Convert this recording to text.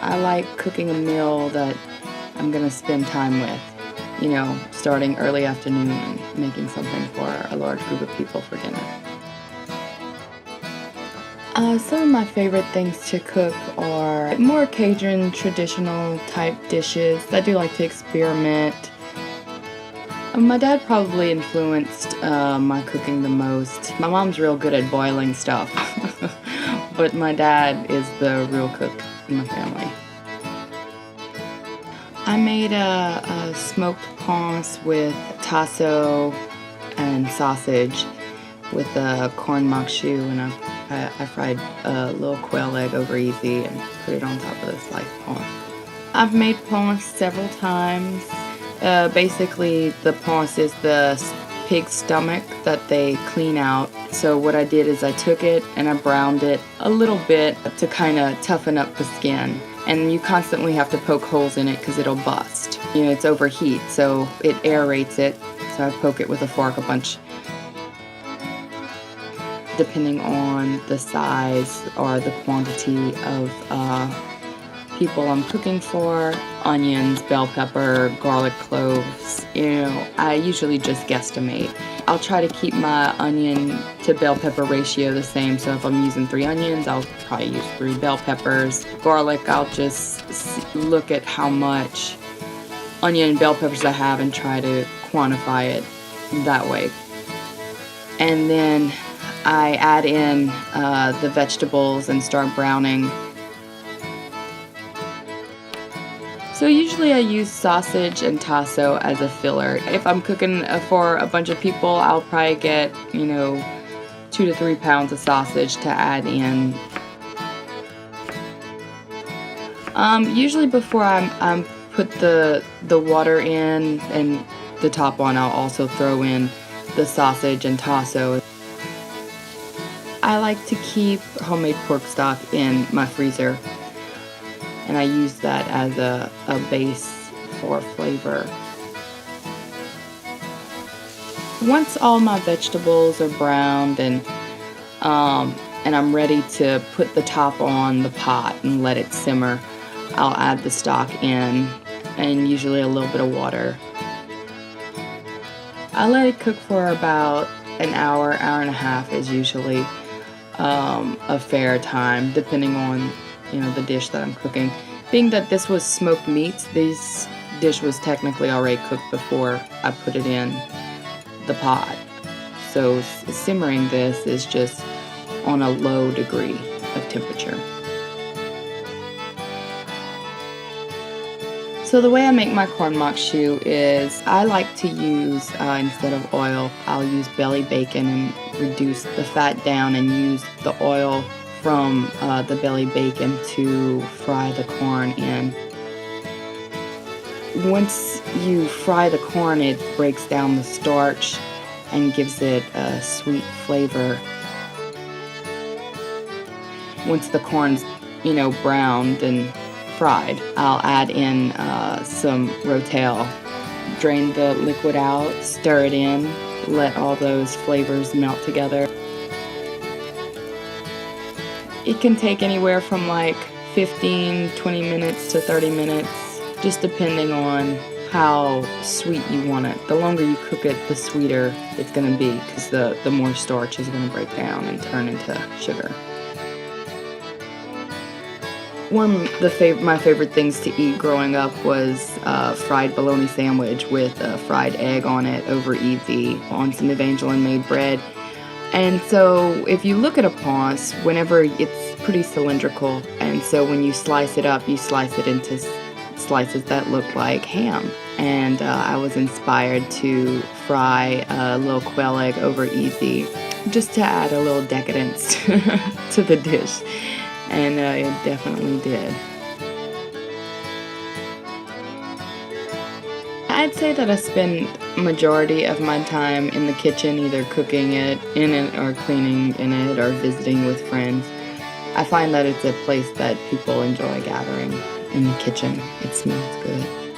I like cooking a meal that I'm gonna spend time with, starting early afternoon and making something for a large group of people for dinner. Some of my favorite things to cook are more Cajun traditional type dishes. I do like to experiment. My dad probably influenced my cooking the most. My mom's real good at boiling stuff, but my dad is the real cook in my family. I made a smoked ponce with tasso and sausage with a corn maque choux, and I fried a little quail egg over easy and put it on top of the sliced ponce. I've made ponce several times. Basically, the ponce is the pig's stomach that they clean out. So what I did is I took it and I browned it a little bit to kind of toughen up the skin. And you constantly have to poke holes in it because it'll bust. It's overheat, so it aerates it. So I poke it with a fork a bunch. Depending on the size or the quantity of people I'm cooking for, onions, bell pepper, garlic cloves, I usually just guesstimate. I'll try to keep my onion to bell pepper ratio the same, so if I'm using 3 onions, I'll probably use 3 bell peppers. Garlic, I'll just look at how much onion and bell peppers I have and try to quantify it that way. And then I add in the vegetables and start browning. So usually I use sausage and tasso as a filler. If I'm cooking for a bunch of people, I'll probably get, 2 to 3 pounds of sausage to add in. Usually before I'm put the water in and the top on, I'll also throw in the sausage and tasso. I like to keep homemade pork stock in my freezer, and I use that as a base for flavor. Once all my vegetables are browned and I'm ready to put the top on the pot and let it simmer, I'll add the stock in, and usually a little bit of water. I let it cook for about an hour, hour and a half is usually a fair time, depending on the dish that I'm cooking. Being that this was smoked meats, this dish was technically already cooked before I put it in the pot. So simmering this is just on a low degree of temperature. So the way I make my corn maque choux is I like to use, instead of oil, I'll use belly bacon and reduce the fat down and use the oil from the belly bacon to fry the corn in. Once you fry the corn, it breaks down the starch and gives it a sweet flavor. Once the corn's, browned and fried, I'll add in some rotel. Drain the liquid out, stir it in, let all those flavors melt together. It can take anywhere from like 15, 20 minutes to 30 minutes, just depending on how sweet you want it. The longer you cook it, the sweeter it's going to be, because the more starch is going to break down and turn into sugar. One of my favorite things to eat growing up was a fried bologna sandwich with a fried egg on it over easy on some Evangeline made bread. And so if you look at a ponce, whenever it's pretty cylindrical, and so when you slice it up, you slice it into slices that look like ham. And I was inspired to fry a little quail egg over easy, just to add a little decadence to the dish. And it definitely did. I'd say that I spend majority of my time in the kitchen, either cooking in it or cleaning in it or visiting with friends. I find that it's a place that people enjoy gathering in the kitchen. It smells good.